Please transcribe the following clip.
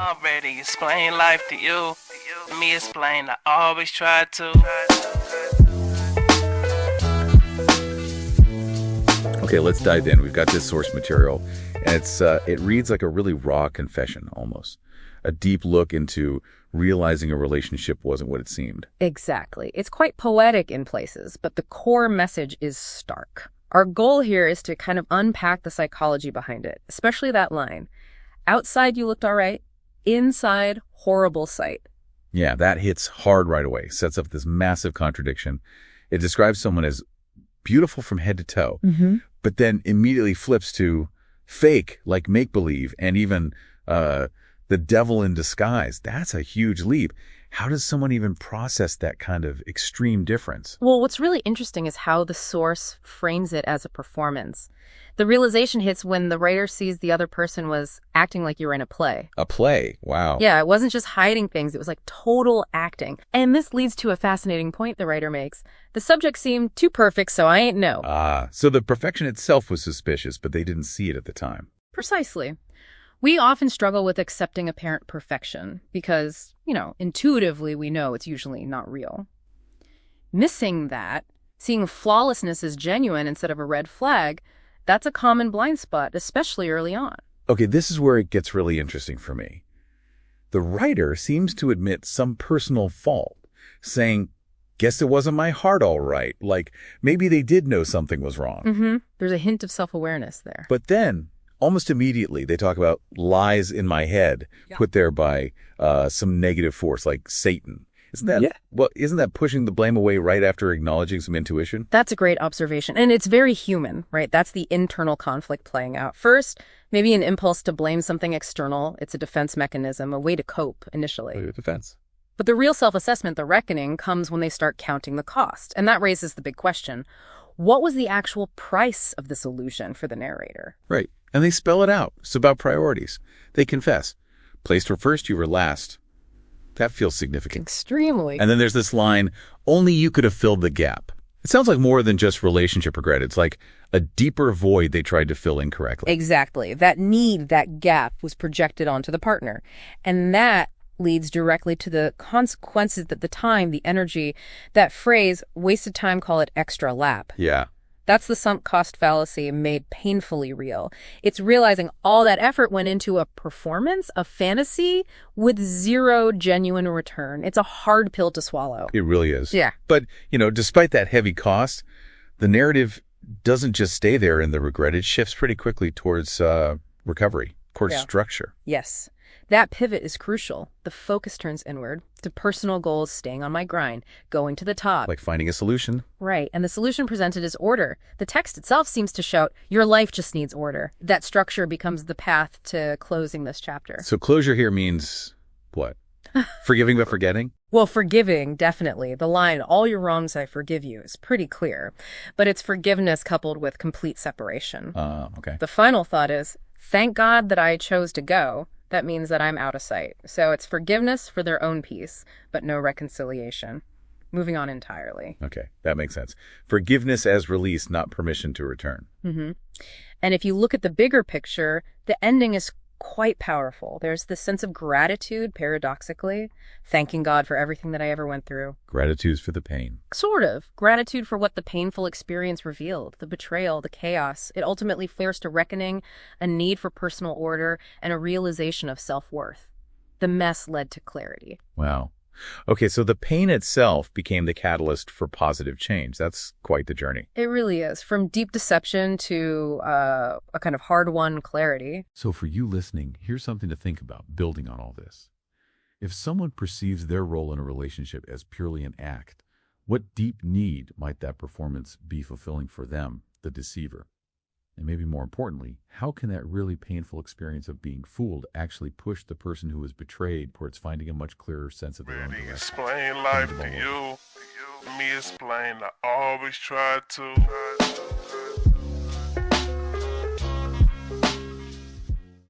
Already explain life to you. Let me explain, I always try to. Okay, let's dive in. We've got this source material, and it reads like a really raw confession, almost. A deep look into realizing a relationship wasn't what it seemed. Exactly. It's quite poetic in places, but the core message is stark. Our goal here is to kind of unpack the psychology behind it, especially that line. Outside, you looked all right. Inside, horrible sight. Yeah, that hits hard right away, sets up this massive contradiction. It describes someone as beautiful from head to toe, but then immediately flips to fake, like make-believe, and even the devil in disguise. That's a huge leap. How does someone even process that kind of extreme difference? Well, what's really interesting is how the source frames it as a performance. The realization hits when the writer sees the other person was acting like you were in a play. A play? Wow. Yeah, it wasn't just hiding things, it was like total acting. And this leads to a fascinating point the writer makes. The subject seemed too perfect, so I ain't know. So the perfection itself was suspicious, but they didn't see it at the time. Precisely. We often struggle with accepting apparent perfection because, intuitively we know it's usually not real. Missing that, seeing flawlessness as genuine instead of a red flag, that's a common blind spot, especially early on. Okay, this is where it gets really interesting for me. The writer seems to admit some personal fault, saying, guess it wasn't my heart all right. Like, maybe they did know something was wrong. There's a hint of self-awareness there. But then, almost immediately, they talk about lies in my head, put there by some negative force, like Satan. Isn't that pushing the blame away right after acknowledging some intuition? That's a great observation. And it's very human, right? That's the internal conflict playing out. First, maybe an impulse to blame something external. It's a defense mechanism, a way to cope initially. Defense. But the real self-assessment, the reckoning, comes when they start counting the cost. And that raises the big question. What was the actual price of this illusion for the narrator? Right. And they spell it out. It's about priorities. They confess. Placed were first, you were last. That feels significant. Extremely. And then there's this line, only you could have filled the gap. It sounds like more than just relationship regret. It's like a deeper void they tried to fill incorrectly. Exactly. That need, that gap was projected onto the partner. And that leads directly to the consequences, that the time, the energy, that phrase, wasted time, call it extra lap. Yeah. That's the sunk cost fallacy made painfully real. It's realizing all that effort went into a performance, a fantasy, with zero genuine return. It's a hard pill to swallow. It really is. Yeah. But, despite that heavy cost, the narrative doesn't just stay there in the regret. It shifts pretty quickly towards recovery, towards structure. Yes. That pivot is crucial. The focus turns inward to personal goals, staying on my grind, going to the top. Like finding a solution. Right. And the solution presented is order. The text itself seems to shout, your life just needs order. That structure becomes the path to closing this chapter. So closure here means what? Forgiving but forgetting? Well, forgiving, definitely. The line, all your wrongs I forgive you, is pretty clear. But it's forgiveness coupled with complete separation. Okay. The final thought is, thank God that I chose to go. That means that I'm out of sight. So it's forgiveness for their own peace, but no reconciliation. Moving on entirely. Okay, that makes sense. Forgiveness as release, not permission to return. And if you look at the bigger picture, the ending is quite powerful. There's this sense of gratitude, paradoxically, thanking God for everything that I ever went through. Gratitude for the pain. Sort of. Gratitude for what the painful experience revealed, the betrayal, the chaos. It ultimately forced a reckoning, a need for personal order, and a realization of self-worth. The mess led to clarity. Wow. Okay, so the pain itself became the catalyst for positive change. That's quite the journey. It really is. From deep deception to a kind of hard-won clarity. So for you listening, here's something to think about building on all this. If someone perceives their role in a relationship as purely an act, what deep need might that performance be fulfilling for them, the deceiver? And maybe more importantly, how can that really painful experience of being fooled actually push the person who was betrayed towards finding a much clearer sense of their own direction? Explain life to you. Let me explain, I always try to.